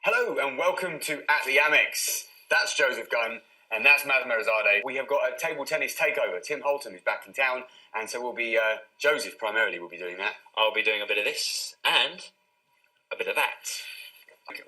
Hello and welcome to At the Amex. That's Joseph Gunn and that's Maz Merazadeh. We have got a table tennis takeover. Tim Holton is back in town, and so we'll be, Joseph primarily will be doing that. I'll be doing a bit of this and a bit of that.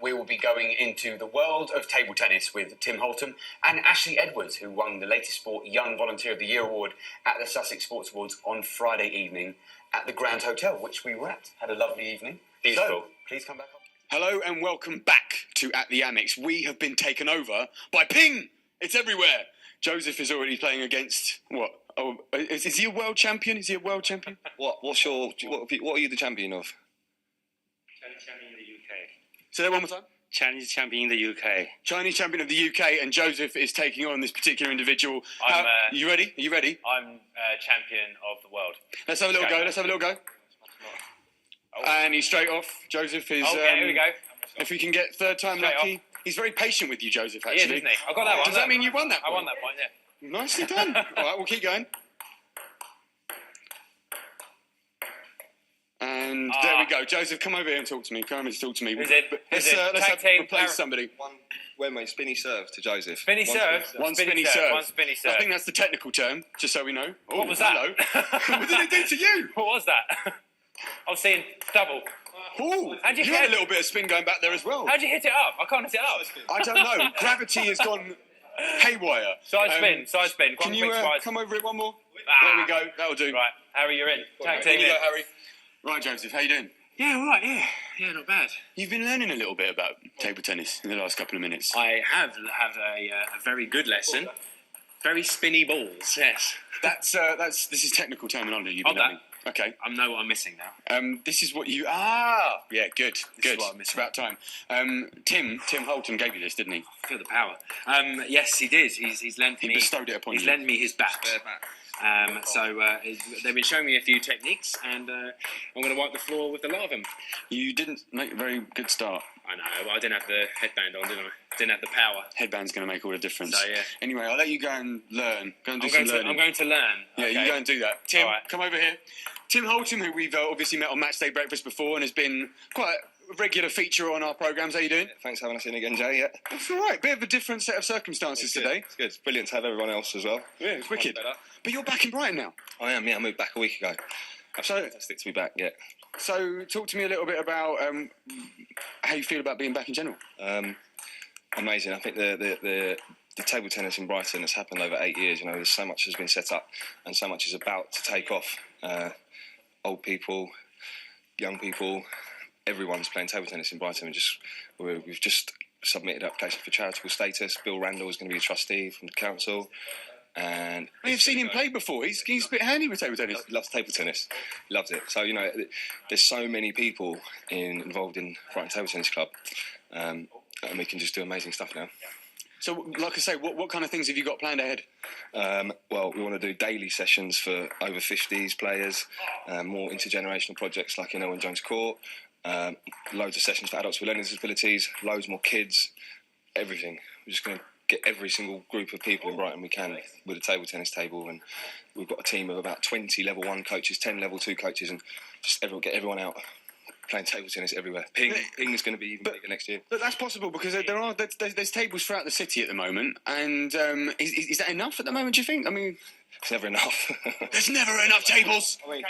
We will be going into the world of table tennis with Tim Holton and Ashley Edwards, who won the latest sport Young Volunteer of the Year award at the Sussex Sports Awards on Friday evening at the Grand Hotel, which we were at. Had a lovely evening. Beautiful. So, please come back up. Hello and welcome back to At the Amex. We have been taken over by Ping. It's everywhere. Joseph is already playing against what? Oh, is he a world champion? Is he a world champion? What are you the champion of? Chinese champion in the UK. Say that one more time. Chinese champion in the UK. Chinese champion of the UK, and Joseph is taking on this particular individual. You ready? Are you ready? I'm champion of the world. Let's have a little go. Let's have a little go. And he's straight off. Joseph is. Okay, here we go. If we can get third time Straight lucky. He's very patient with you, Joseph, actually. He is, isn't he? I got that one. Does that mean you won that point? I won that point, yeah. Nicely done. All right, we'll keep going. And there we go. Joseph, come over here and talk to me. Come over and talk to me. Let's replace somebody. One spinny serve to Joseph. Spinny serve? One spinny serve. One spinny serve. I think that's the technical term, just so we know. Oh, what was that? Hello. What did it do to you? What was that? I was seeing double. Ooh, How'd you had a little bit of spin going back there as well. How'd you hit it up? I can't hit it up. I don't know. Gravity has gone haywire. Side spin. Can you come over it one more? There we go. That'll do. Right, Harry, you're in. Tag team. Here you go, Harry. Right, Joseph, how you doing? Yeah, all right, yeah, not bad. You've been learning a little bit about table tennis in the last couple of minutes. I have a very good lesson. Very spinny balls, yes. This is technical terminology you've been learning. Okay. I know what I'm missing now. This is what you... Yeah, good. This is what I'm It's missing. about time. Tim Holton gave you this, didn't he? Feel the power. Yes, he did. He's lent me... He bestowed it upon you. He's lent me his bat. They've been showing me a few techniques, and I'm going to wipe the floor with the lot of them. You didn't make a very good start. I know, I didn't have the headband on, didn't I? Didn't have the power. Headband's going to make all the difference. So, yeah. Anyway, I'll let you go and learn. Go and do I'm some learning. going to learn. Yeah, okay. you go and do that. Tim, All right. come over here. Tim Holton, who we've obviously met on Matchday Breakfast before and has been quite a regular feature on our programmes. How you doing? Thanks for having us in again, Jay. Yeah. That's all right. Bit of a different set of circumstances today. It's good. It's brilliant to have everyone else as well. Yeah, it's wicked. But you're back in Brighton now. I am. Yeah, I moved back a week ago. Absolutely fantastic to be back. Yeah. So, talk to me a little bit about how you feel about being back in general. Amazing. I think the table tennis in Brighton has happened over 8 years. You know, there's so much has been set up, and so much is about to take off. Old people, young people, everyone's playing table tennis in Brighton. We've just submitted an application for charitable status. Bill Randall is going to be a trustee from the council. And I've seen him play before. He's a bit handy with table tennis. He loves table tennis. He loves it. So, you know, there's so many people involved in Brighton Table Tennis Club, and we can just do amazing stuff now. So, like I say, what kind of things have you got planned ahead? Well, we want to do daily sessions for over 50s players, more intergenerational projects like in Owen Jones Court, loads of sessions for adults with learning disabilities, loads more kids, everything. We're just going to get every single group of people in Brighton we can with a table tennis table, and we've got a team of about 20 level 1 coaches, 10 level 2 coaches, and just get everyone out playing table tennis everywhere. Ping is going to be even bigger next year. But that's possible because there's tables throughout the city at the moment, and is that enough at the moment, do you think? I mean, it's never enough. There's never enough tables. I mean,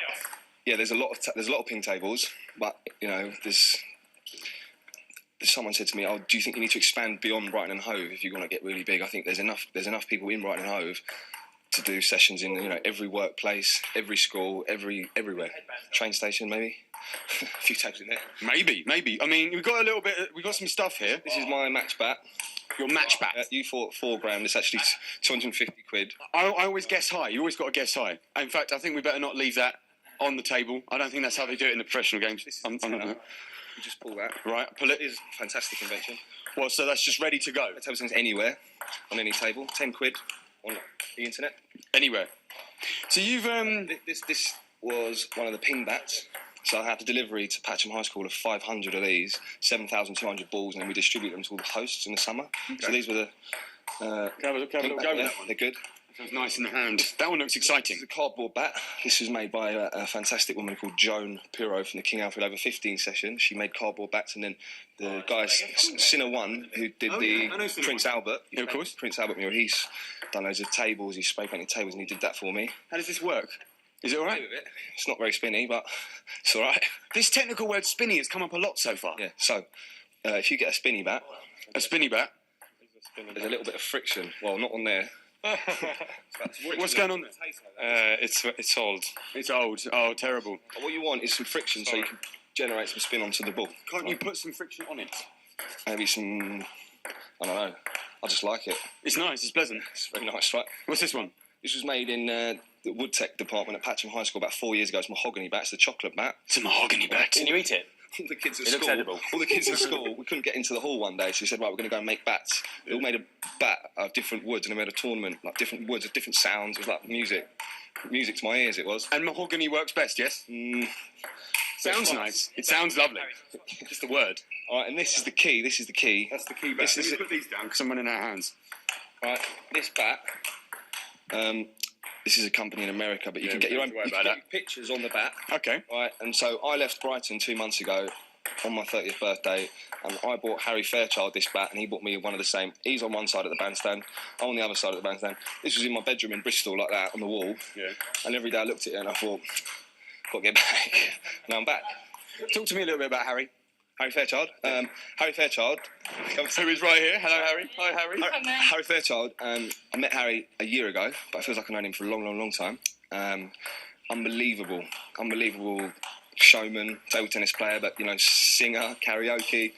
yeah, there's a lot of ping tables, but you know, there's someone said to me, "Oh, do you think you need to expand beyond Brighton and Hove if you're going to get really big?" I think there's enough people in Brighton and Hove to do sessions in, you know, every workplace, every school, everywhere. Train station, maybe. A few tables in there. Maybe. I mean, we've got some stuff here. This is my match bat. Your match bat. You fought 4 grand. It's actually 250 quid. I always guess high. You always got to guess high. In fact, I think we better not leave that on the table. I don't think that's how they do it in the professional games. You just pull that. Right, pull it. It is a fantastic invention. Well, so that's just ready to go. Table tennis anywhere, on any table. 10 quid on the internet. Anywhere. So you've This was one of the ping bats. So I had a delivery to Patcham High School of 500 of these, 7,200 balls, and then we distribute them to all the hosts in the summer. Okay. So these were the... Can I have a look over that one? They're good. Sounds nice in the hand. That one looks exciting. It's a cardboard bat. This was made by a fantastic woman called Joan Pirro from the King Alfred over 15 session. She made cardboard bats, and then the guy, Sinner One, who did Prince Albert. Yeah, of course. Prince Albert mural. He's done loads of tables. He's spray painted tables, and he did that for me. How does this work? Is it all right? It's not very spinny, but it's all right. This technical word spinny has come up a lot so far. Yeah. So, if you get a spinny bat, A spinny bat. there's a little bit of friction. Well, not on there. What's going on there? It's old. It's old. Oh, terrible. What you want is some friction so you can generate some spin onto the ball. Can't you put some friction on it? Maybe some, I don't know. I just like it. It's nice. It's pleasant. It's very nice, right? What's this one? This was made in the Wood Tech department at Patcham High School about 4 years ago. It's mahogany bat. It's the chocolate bat. It's a mahogany bat. Can you eat it? All the kids at It looks school. edible. All the kids at school. We couldn't get into the hall one day, so we said, right, we're going to go and make bats. They all made a bat of different woods, and they made a tournament, like different woods of different sounds. It was like music to my ears. It was. And mahogany works best, yes? Sounds nice. It sounds lovely. Just the word. All right, and this is the key. That's the key bat. This is Let me put these down because I'm running out of hands. Right, this bat. This is a company in America, but you can get your own pictures on the bat. Okay. Right, and so I left Brighton 2 months ago on my 30th birthday, and I bought Harry Fairchild this bat, and he bought me one of the same. He's on one side of the bandstand, I'm on the other side of the bandstand. This was in my bedroom in Bristol, like that, on the wall. Yeah. And every day I looked at it and I thought, got to get back. Now I'm back. Talk to me a little bit about Harry. Harry Fairchild. Harry Fairchild. Who is right here? Hello, Harry. Hi, Harry. Harry Fairchild. I met Harry a year ago, but it feels like I've known him for a long time. Unbelievable showman, table tennis player, but singer, karaoke.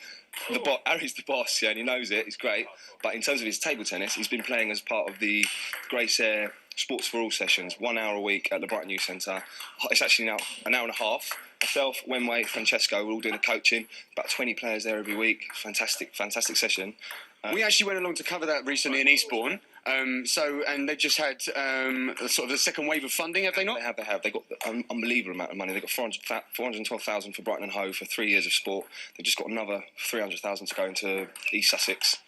Harry's the boss, yeah, and he knows it. He's great. But in terms of his table tennis, he's been playing as part of the Grace Eyre Sports for All sessions, 1 hour a week at the Brighton Youth Centre. It's actually now an hour and a half. Myself, Wenway, Francesco, we're all doing the coaching. About 20 players there every week. Fantastic session. We actually went along to cover that recently in Eastbourne. And they just had sort of the second wave of funding, have they not? They have. They got an unbelievable amount of money. They got 412,000 for Brighton Hove for 3 years of sport. They've just got another 300,000 to go into East Sussex.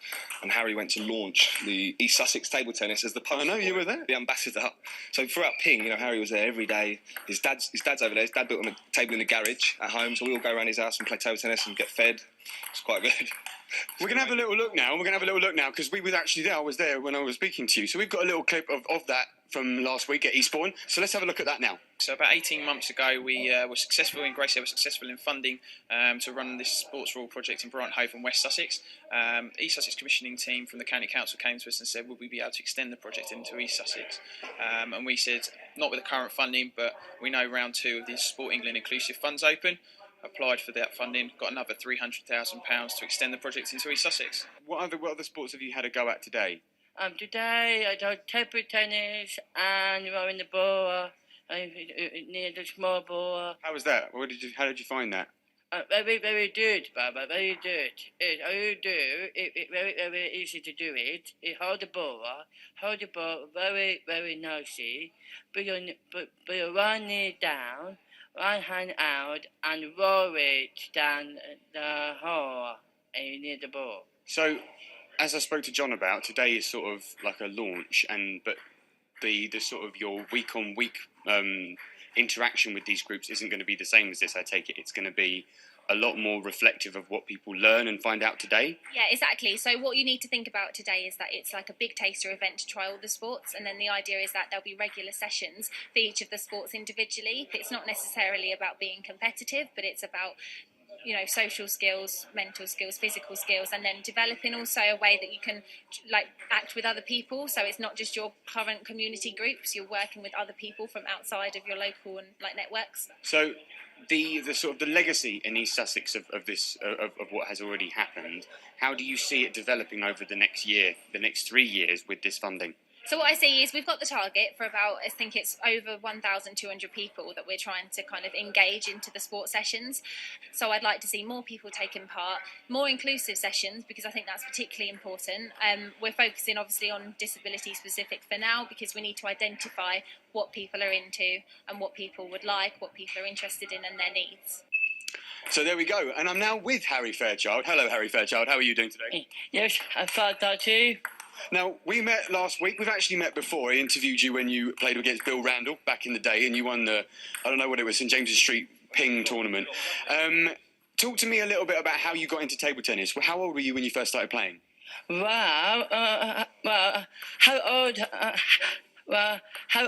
And Harry went to launch the East Sussex table tennis as the poster. I know, you were there. The ambassador. So throughout Ping, Harry was there every day. His dad's over there. His dad built him a table in the garage at home, so we all go around his house and play table tennis and get fed. It's quite good. We're going to have a little look now. Because we were actually there. I was there when I was speaking to you. So we've got a little clip of that from last week at Eastbourne. So let's have a look at that now. So about 18 months ago, we were successful in Grace Eyre, funding to run this sports rule project in Brighton Hove and West Sussex. East Sussex commissioning team from the County Council came to us and said, would we be able to extend the project into East Sussex? And we said, not with the current funding, but we know round 2 of the Sport England Inclusive Fund's open. Applied for that funding, got another £300,000 to extend the project into East Sussex. What other sports have you had a go at today? Today I did table tennis and rowing the ball near the small ball. How was that? How did you find that? Very good, Baba, very good. It's very easy to do it. You hold the ball very nicely, but you run it down, one hand out, and roll it down the hole, and you need the ball. So, as I spoke to John about, today is sort of like a launch, but the sort of your week-on-week interaction with these groups isn't going to be the same as this, I take it. It's going to be a lot more reflective of what people learn and find out today. Yeah, exactly. So what you need to think about today is that it's like a big taster event to try all the sports, and then the idea is that there'll be regular sessions for each of the sports individually. It's not necessarily about being competitive, but it's about social skills, mental skills, physical skills, and then developing also a way that you can act with other people. So it's not just your current community groups, you're working with other people from outside of your local and networks. So the sort of the legacy in East Sussex of what has already happened, how do you see it developing over the next year, the next 3 years with this funding? So what I see is we've got the target for about, I think it's over 1,200 people that we're trying to kind of engage into the sports sessions. So I'd like to see more people taking part, more inclusive sessions, because I think that's particularly important. We're focusing obviously on disability specific for now, because we need to identify what people are into and what people would like, what people are interested in and their needs. So there we go. And I'm now with Harry Fairchild. Hello, Harry Fairchild. How are you doing today? Yes, I thought that too. Now, we met last week. We've actually met before. I interviewed you when you played against Bill Randall back in the day, and you won the, I don't know what it was, St James's Street ping tournament. Talk to me a little bit about how you got into table tennis. How old were you when you first started playing? How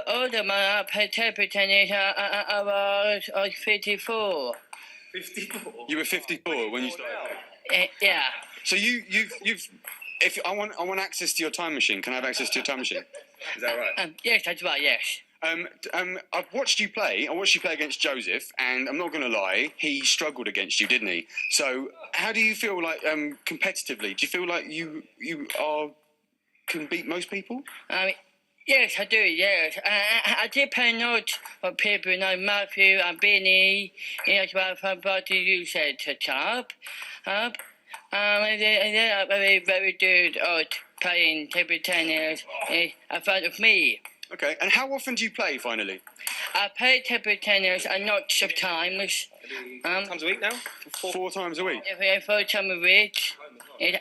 old am I? I played table tennis. I was 54. 54. You were 54 when you started. Yeah. So you've. If I want access to your time machine, can I have access to your time machine? Is that right? Yes, that's right. Yes. I've watched you play. I watched you play against Joseph, and I'm not going to lie, he struggled against you, didn't he? So, how do you feel like competitively? Do you feel like you can beat most people? Yes, I do. Yes, I did play notes for people like Matthew and Benny. Yes, well, from what you said to top. They are very, very good at playing table tennis in front of me. Okay, and how often do you play, finally? I play table tennis a lot of times. Times a week now? 4 times a week? Every 4 times a week. And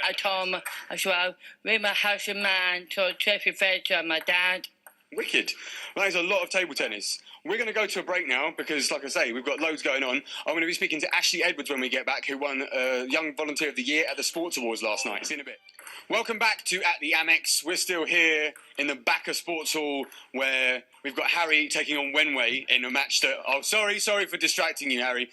at home as well, with my husband man, so Harry Fairchild, my dad. Wicked. That is a lot of table tennis. We're going to go to a break now because, like I say, we've got loads going on. I'm going to be speaking to Ashley Edwards when we get back, who won Young Volunteer of the Year at the Sports Awards last night. See you in a bit. Welcome back to At the Amex. We're still here in the back of Sports Hall where we've got Harry taking on Wenway in a match that... Oh, sorry for distracting you, Harry.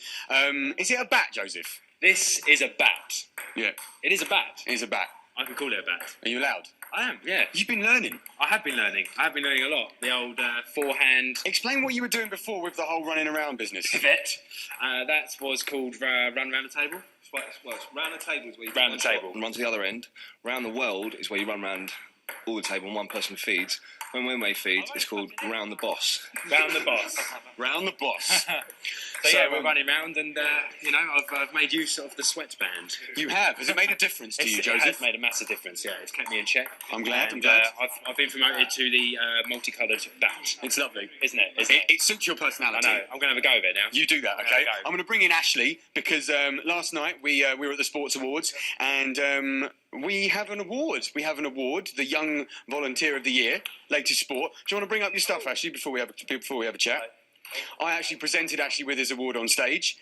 Is it a bat, Joseph? This is a bat. Yeah. It is a bat. It is a bat. I can call it a bat. Are you allowed? I am, yeah. You've been learning. I have been learning. a lot. The old forehand. Explain what you were doing before with the whole running around business. Pivot. That was called run around the table. Well, it's round the table is where you Round the table. and run to the other end. Round the world is where you run round all the table and one person feeds. When Wenway feeds, it's called round the boss. Round the boss. Round the boss. So yeah, we're running round, and I've made use of the sweatband. You have. Has it made a difference to you, It Joseph? has made a massive difference. Yeah, it's kept me in check. I'm glad. And, I'm glad. I've been promoted to the multicoloured bat. It's lovely. Isn't it? It suits your I personality. know. I'm going to have a go of it now. You do that, I'm okay? gonna go. I'm going to bring in Ashley because last night we were at the Sports Awards and we have an award. We have an award, the Young Volunteer of the Year, latest sport. Do you want to bring up your stuff, Ashley, before we have a chat? I actually presented Ashley with his award on stage.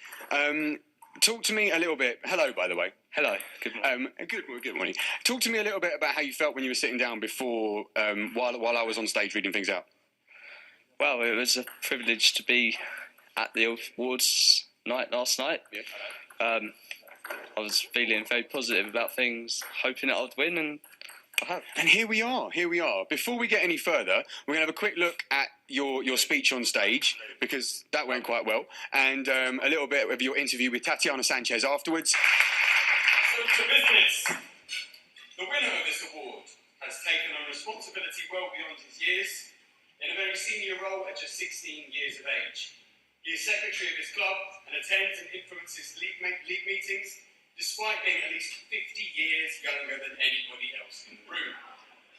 Talk to me a little bit. Hello, by the way. Hello. Good morning. Good morning. Talk to me a little bit about how you felt when you were sitting down before, while I was on stage reading things out. Well, it was a privilege to be at the awards night last night. Yeah. I was feeling very positive about things, hoping that I'd win, and I have. And here we are. Before we get any further, we're going to have a quick look at your speech on stage, because that went quite well, and a little bit of your interview with Tatiana Sanchez afterwards. So to business. The winner of this award has taken on responsibility well beyond his years, in a very senior role at just 16 years of age. He is secretary of his club and attends and influences league meetings, despite being at least 50 years younger than anybody else in the room.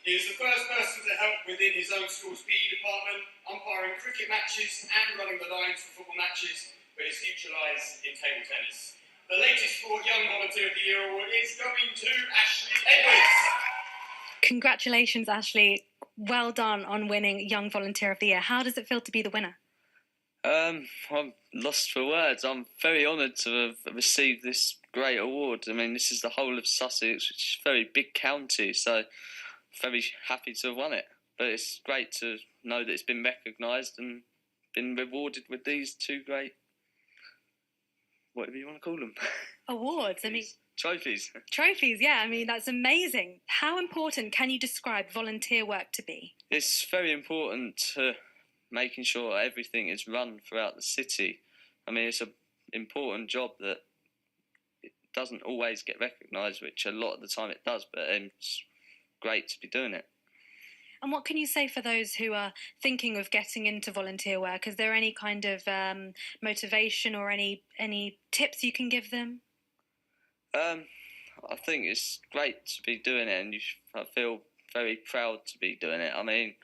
He is the first person to help within his own school's PE department, umpiring cricket matches and running the lines for football matches, but his future lies in table tennis. The latest Sport Young Volunteer of the Year award is going to Ashley Edwards. Congratulations, Ashley. Well done on winning Young Volunteer of the Year. How does it feel to be the winner? I'm lost for words. I'm very honoured to have received this great award. I mean, this is the whole of Sussex, which is a very big county, so very happy to have won it. But it's great to know that it's been recognised and been rewarded with these two great, whatever you want to call them. Awards, I mean... Trophies. Trophies, yeah. I mean, that's amazing. How important can you describe volunteer work to be? It's very important to making sure everything is run throughout the city. I mean, it's an important job that it doesn't always get recognised, which a lot of the time it does, but it's great to be doing it. And what can you say for those who are thinking of getting into volunteer work? Is there any kind of motivation or any tips you can give them? I think it's great to be doing it, and I feel very proud to be doing it. I mean,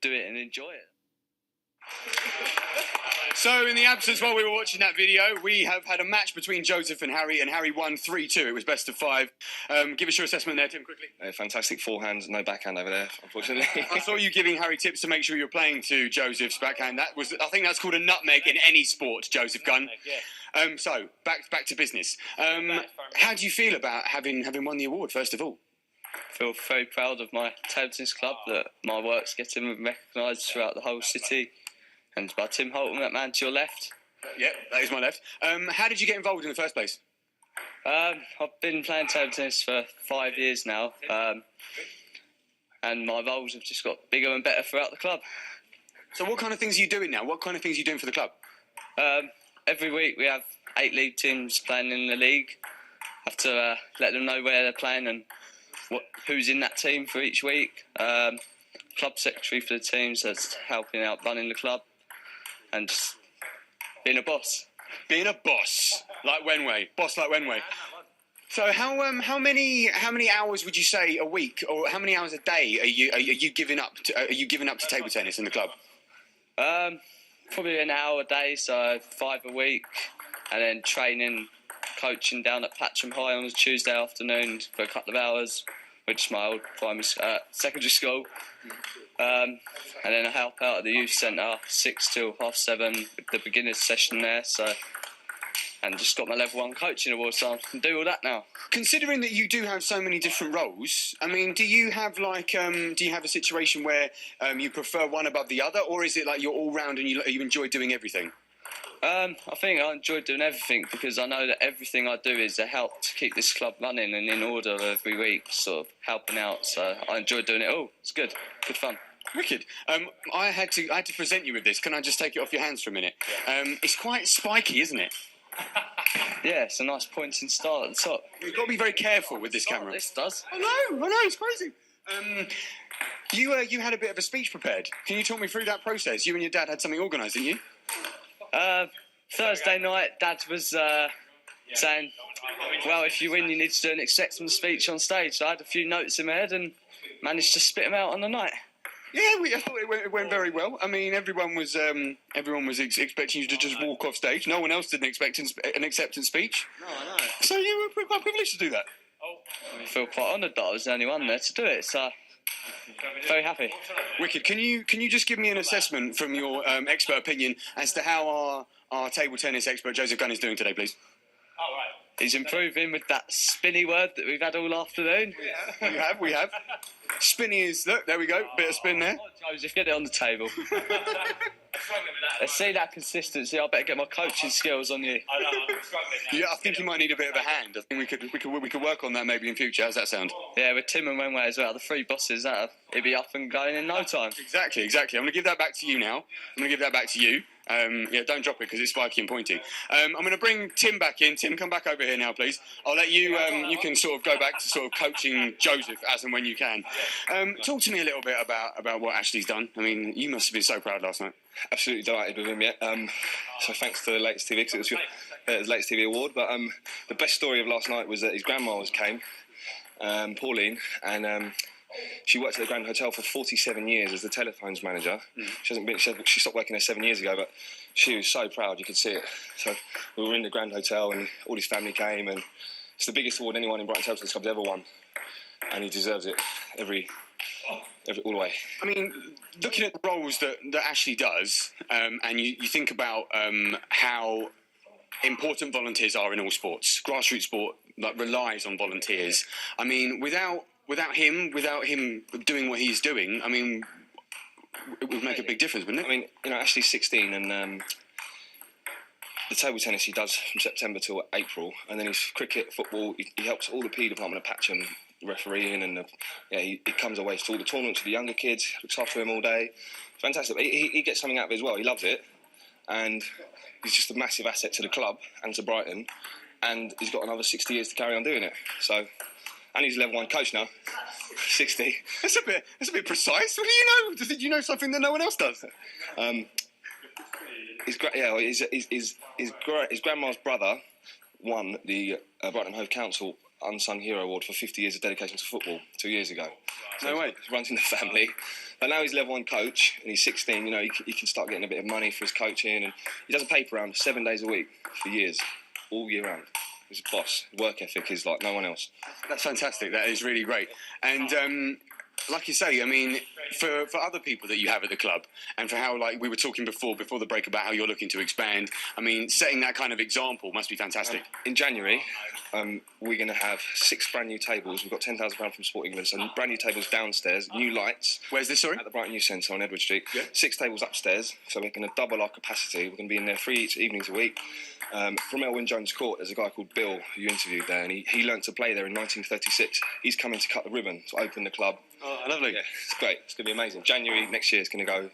do it and enjoy it. So, in the absence while we were watching that video, we have had a match between Joseph and Harry won 3-2. It was best of 5. Give us your assessment there, Tim, quickly. Fantastic forehand, no backhand over there, unfortunately. I saw you giving Harry tips to make sure you were playing to Joseph's backhand. I think that's called a nutmeg in any sport, Joseph Gunn. So, back to business. How do you feel about having won the award, first of all? I feel very proud of my table tennis club, that my work's getting recognised throughout the whole city. And by Tim Holton, that man to your left. Yep, that is my left. How did you get involved in the first place? I've been playing table tennis for 5 years now, and my roles have just got bigger and better throughout the club. So what kind of things are you doing now? What kind of things are you doing for the club? Every week we have 8 league teams playing in the league. Have to let them know where they're playing and who's in that team for each week. Club secretary for the teams, that's helping out running the club. And just being a boss. Being a boss, like Wenway. Boss like Wenway. So how many hours would you say a week, or how many hours a day are you giving up to table tennis in the club? Probably an hour a day, so 5 a week, and then training, coaching down at Patcham High on a Tuesday afternoon for a couple of hours, which is my old secondary school. And then I help out at the youth centre 6 till 7:30 with the beginners session there. So, and just got my level 1 coaching award, so I can do all that now. Considering that you do have so many different roles, I mean, do you have a situation where you prefer one above the other, or is it like you're all round and you enjoy doing everything? I think I enjoy doing everything because I know that everything I do is a help to keep this club running and in order every week, sort of helping out. So I enjoy doing it all. It's good fun. Wicked. I had to present you with this. Can I just take it off your hands for a minute? It's quite spiky, isn't it? Yeah, it's a nice pointing star at the top. You've got to be very careful with this camera. This does. I know, it's crazy. You had a bit of a speech prepared. Can you talk me through that process? You and your dad had something organised, didn't you? Thursday night, Dad was saying, well, if you win, you need to do an acceptance speech on stage. So I had a few notes in my head and managed to spit them out on the night. Yeah, I thought it went very well. I mean, everyone was expecting you to just walk off stage. No one else didn't expect an acceptance speech. No, I know. So you were quite privileged to do that. I feel quite honoured that I was the only one there to do it. So very happy. Wicked. Can you just give me an assessment from your expert opinion as to how our table tennis expert Joseph Gunn is doing today, please? Oh, right. He's improving with that spinny word that we've had all afternoon. We have. Spinny is, look, there we go, bit of spin there. Oh, Joseph, get it on the table. Let's see that consistency. I better get my coaching skills on you. Yeah, I think you might need a bit of a hand. I think we could work on that maybe in future. How's that sound? Yeah, with Tim and Wenway as well, the 3 bosses, it'd be up and going in no time. Exactly. I'm going to give that back to you now. Don't drop it because it's spiky and pointy. I'm going to bring Tim back in. Tim, come back over here now, please. I'll let you, you can sort of go back to sort of coaching Joseph as and when you can. Talk to me a little bit about what Ashley's done. I mean, you must have been so proud last night. Absolutely delighted with him, yeah. So thanks to the Latest TV, because it was Latest TV award. But the best story of last night was that his grandma came, Pauline, and she worked at the Grand Hotel for 47 years as the telephones manager. She stopped working there 7 years ago, but she was so proud, you could see it. So we were in the Grand Hotel and all his family came, and it's the biggest award anyone in Brighton Table Tennis Club's ever won, and he deserves it all the way. I mean, looking at the roles that Ashley does, and you think about how important volunteers are in all sports. Grassroots sport relies on volunteers. I mean, without him doing what he's doing, I mean, it would make a big difference, wouldn't it? I mean, Ashley's 16, and the table tennis he does from September till April, and then his cricket, football, he helps all the P department at Patcham refereeing, and he comes away to all the tournaments with the younger kids, looks after them all day. Fantastic. He gets something out of it as well. He loves it, and he's just a massive asset to the club and to Brighton, and he's got another 60 years to carry on doing it. So, and he's level 1 coach now. 60. That's a bit precise. What do you know? Did you know something that no one else does? His grandma's brother won the Brighton Hove Council Unsung Hero Award for 50 years of dedication to football 2 years ago. No way. He runs in the family. But now he's level 1 coach and he's 16. You know, he can start getting a bit of money for his coaching, and he does a paper round 7 days a week for years, all year round. He's a boss. Work ethic is like no one else. That's fantastic. That is really great. And like you say, I mean, for other people that you have at the club, and for how, like we were talking before the break about how you're looking to expand, I mean, setting that kind of example must be fantastic. In January, we're going to have 6 brand new tables. We've got £10,000 from Sport England, so brand new tables downstairs, new lights. Where's this, sorry? At the Brighton Youth Centre on Edward Street. Yeah. 6 tables upstairs, so we're going to double our capacity. We're going to be in there 3 evenings a week. From Elwyn Jones Court, there's a guy called Bill who you interviewed there, and he learnt to play there in 1936. He's coming to cut the ribbon to open the club. Oh, lovely. Yeah, it's great. It's going to be amazing. January next year is going to go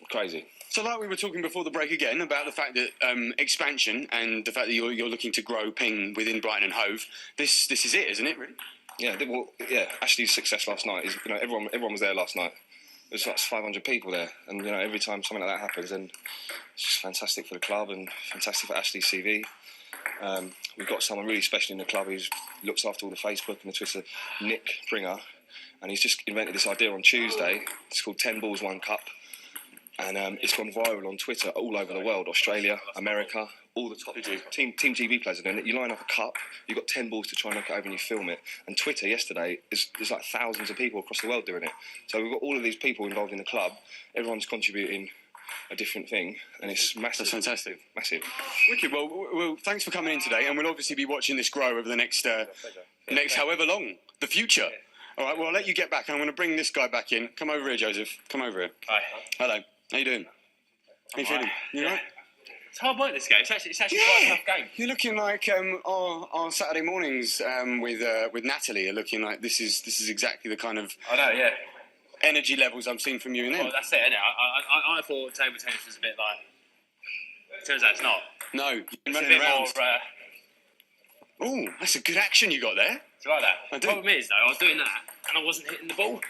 crazy. So like we were talking before the break again about the fact that expansion and the fact that you're looking to grow Ping within Brighton and Hove, this is it, isn't it, really? Yeah, well, yeah. Ashley's success last night is, you know, everyone was there last night. There's like 500 people there, and you know, every time something like that happens, then it's just fantastic for the club and fantastic for Ashley's CV. We've got someone really special in the club who looks after all the Facebook and the Twitter, Nick Pringer, and he's just invented this idea on Tuesday. It's called 10 Balls, 1 Cup, and it's gone viral on Twitter all over the world, Australia, America, all the top Team GB players are doing it. You line up a cup, you've got 10 balls to try and knock it over and you film it. And Twitter yesterday, there's like thousands of people across the world doing it. So we've got all of these people involved in the club. Everyone's contributing a different thing, and it's massive. That's fantastic. Massive. Wicked. Well, thanks for coming in today, and we'll obviously be watching this grow over the next however long, the future. All right, well, I'll let you get back. I'm going to bring this guy back in. Come over here, Joseph. Come over here. Hi. Hello. How you doing? How you feeling? You all right? It's hard work, this game. It's actually quite a tough game. You're looking like our Saturday mornings with Natalie are looking like this is exactly the kind of I know, yeah. energy levels I'm seeing from you and them. Well, that's it, innit? I thought table tennis was a bit like... Turns out it's not. No, you've been It's a running bit around. more... Oh, that's a good action you got there. Do you like that? I The do. problem is, though, I was doing that and I wasn't hitting the ball.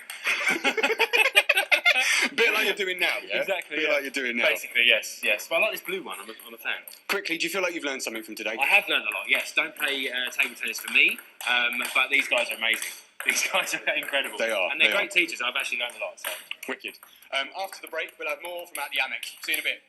Bit like you're doing now, yeah? Exactly, Bit yeah. like you're doing now. Basically, yes. But I like this blue one. I'm a fan. Quickly, do you feel like you've learned something from today? I have learned a lot, yes. Don't play table tennis for me, but these guys are amazing. These guys are incredible. They are, And they're they great are. teachers. I've actually learned a lot. So. Wicked. After the break, we'll have more from out the Amex. See you in a bit.